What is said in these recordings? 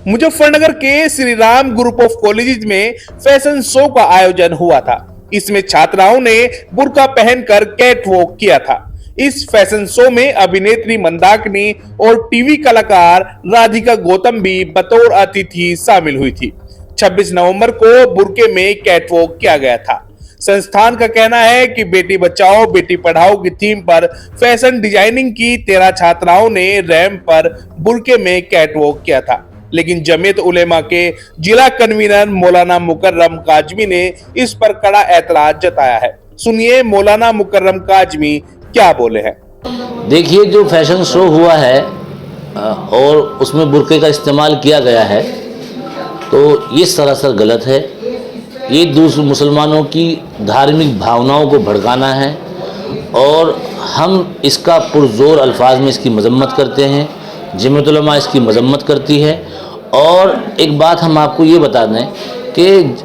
मुजफ्फरनगर के Shri Ram group of colleges में fashion show का आयोजन हुआ था। इसमें छात्राओं ने बुर्का पहनकर कैट वॉक किया था। इस फैशन शो में अभिनेत्री मंदाकिनी और टीवी कलाकार राधिका गौतम भी बतौर अतिथि शामिल हुई थी। 26 नवंबर को बुर्के में कैट वॉक किया गया था। संस्थान का कहना है कि बेटी बचाओ बेटी पढ़ाओ की थीम पर फैशन डिजाइनिंग की 13 छात्राओं ने रैंप पर बुर्के में कैट वॉक किया था, लेकिन जमीयत उलेमा के जिला कन्वीनर मौलाना मुकर्रम काजमी ने इस पर कड़ा एतराज जताया है। सुनिए मौलाना मुकर्रम काजमी क्या बोले हैं। देखिए, जो फैशन शो हुआ है और उसमें बुर्के का इस्तेमाल किया गया है तो ये सरासर गलत है। ये दूसरे मुसलमानों की धार्मिक भावनाओं को भड़काना है और हम इसका पुरजोर अल्फाज में इसकी मजम्मत करते हैं। जमीयत उलमा इसकी मजम्मत करती है। और एक बात हम आपको ये बता दें कि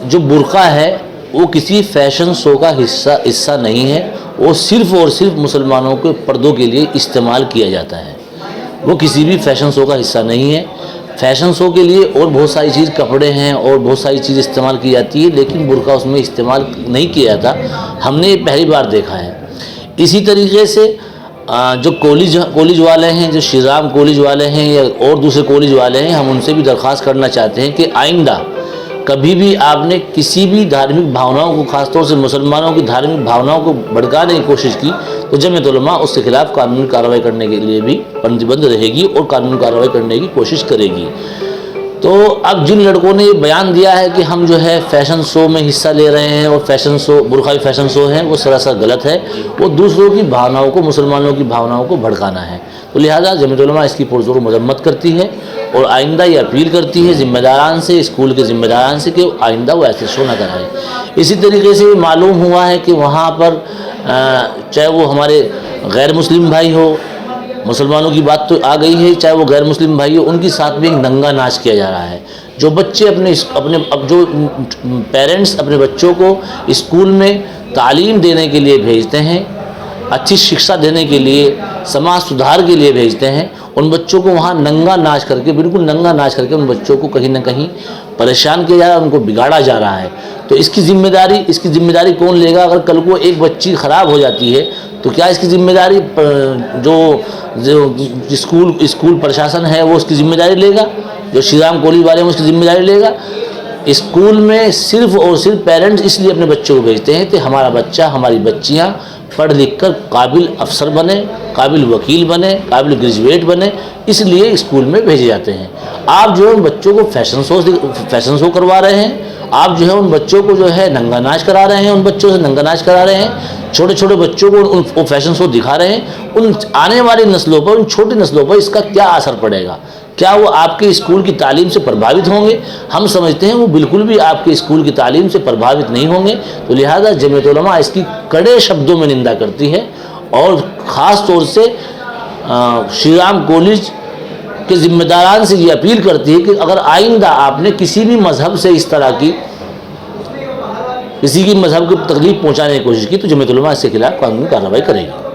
जो बुर्का है वो किसी फैशन शो का हिस्सा नहीं है। वो सिर्फ़ और सिर्फ मुसलमानों के पर्दों के लिए इस्तेमाल किया जाता है। वो किसी भी फैशन शो का हिस्सा नहीं है। फैशन शो के लिए और बहुत सारी चीज़ कपड़े हैं और बहुत सारी चीज़ इस्तेमाल की जाती है, लेकिन बुर्का उसमें इस्तेमाल नहीं किया जाता। हमने ये पहली बार देखा है। इसी तरीके से जो कॉलेज वाले हैं, जो श्री राम कॉलेज वाले हैं या और दूसरे कॉलेज वाले हैं, हम उनसे भी दरख्वास्त करना चाहते हैं कि आइंदा कभी भी आपने किसी भी धार्मिक भावनाओं को, खासतौर से मुसलमानों की धार्मिक भावनाओं को भड़काने की कोशिश की तो जमीयत उलमा उसके खिलाफ कानूनी कार्रवाई करने के लिए भी प्रतिबद्ध रहेगी और कानूनी कार्रवाई करने की कोशिश करेगी। तो अब जिन लड़कों ने ये बयान दिया है कि हम जो है फैशन शो में हिस्सा ले रहे हैं और फैशन शो बुर्का फैशन शो है, वो सरासर गलत है। वो दूसरों की भावनाओं को, मुसलमानों की भावनाओं को भड़काना है। तो लिहाजा जमीयत उलमा इसकी पुरजोर मजम्मत करती है और आइंदा ये अपील करती है जिम्मेदारान से, स्कूल के जिम्मेदारान से कि आइंदा वो ऐसे शो न कराएं। इसी तरीके से मालूम हुआ है कि वहाँ पर चाहे वो हमारे गैर मुस्लिम भाई हो, मुसलमानों की बात तो आ गई है, चाहे वो गैर मुस्लिम भाई हो, उनके साथ भी एक नंगा नाच किया जा रहा है। जो बच्चे अपने अब जो पेरेंट्स अपने बच्चों को स्कूल में तालीम देने के लिए भेजते हैं, अच्छी शिक्षा देने के लिए, समाज सुधार के लिए भेजते हैं, उन बच्चों को वहाँ नंगा नाच करके, बिल्कुल नंगा नाच करके उन बच्चों को कहीं ना कहीं परेशान किया जा रहा है, उनको बिगाड़ा जा रहा है। तो इसकी जिम्मेदारी कौन लेगा? अगर कल को एक बच्ची ख़राब हो जाती है तो क्या इसकी जिम्मेदारी जो स्कूल प्रशासन है वो उसकी जिम्मेदारी लेगा? जो श्री राम कॉलेज वाले हैं उसकी जिम्मेदारी लेगा? स्कूल में सिर्फ और सिर्फ पेरेंट्स इसलिए अपने बच्चों को भेजते हैं कि हमारा बच्चा, हमारी बच्चियाँ पढ़ लिख कर काबिल अफसर बने, काबिल वकील बने, काबिल ग्रेजुएट बने, इसलिए स्कूल में भेजे जाते हैं। आप जो है उन बच्चों को फैशन शो करवा रहे हैं। आप जो है उन बच्चों को जो है नंगा नाच करा रहे हैं, उन बच्चों से नंगा नाच करा रहे हैं। छोटे छोटे बच्चों को उन फैशन शो दिखा रहे हैं। उन आने वाली नस्लों पर, उन छोटी नस्लों पर इसका क्या असर पड़ेगा? क्या वो आपके स्कूल की तालीम से प्रभावित होंगे? हम समझते हैं वो बिल्कुल भी आपके स्कूल की तालीम से प्रभावित नहीं होंगे। तो लिहाजा जमीयत उलमा इसकी कड़े शब्दों में निंदा करती है और ख़ास तौर से श्री राम कॉलेज के जिम्मेदारान से ये अपील करती है कि अगर आइंदा आपने किसी भी मजहब से इस तरह की किसी की मजहब को तकलीफ पहुँचाने की कोशिश की तो जमीयत उलमा इसके खिलाफ कानूनी कार्रवाई करेगी।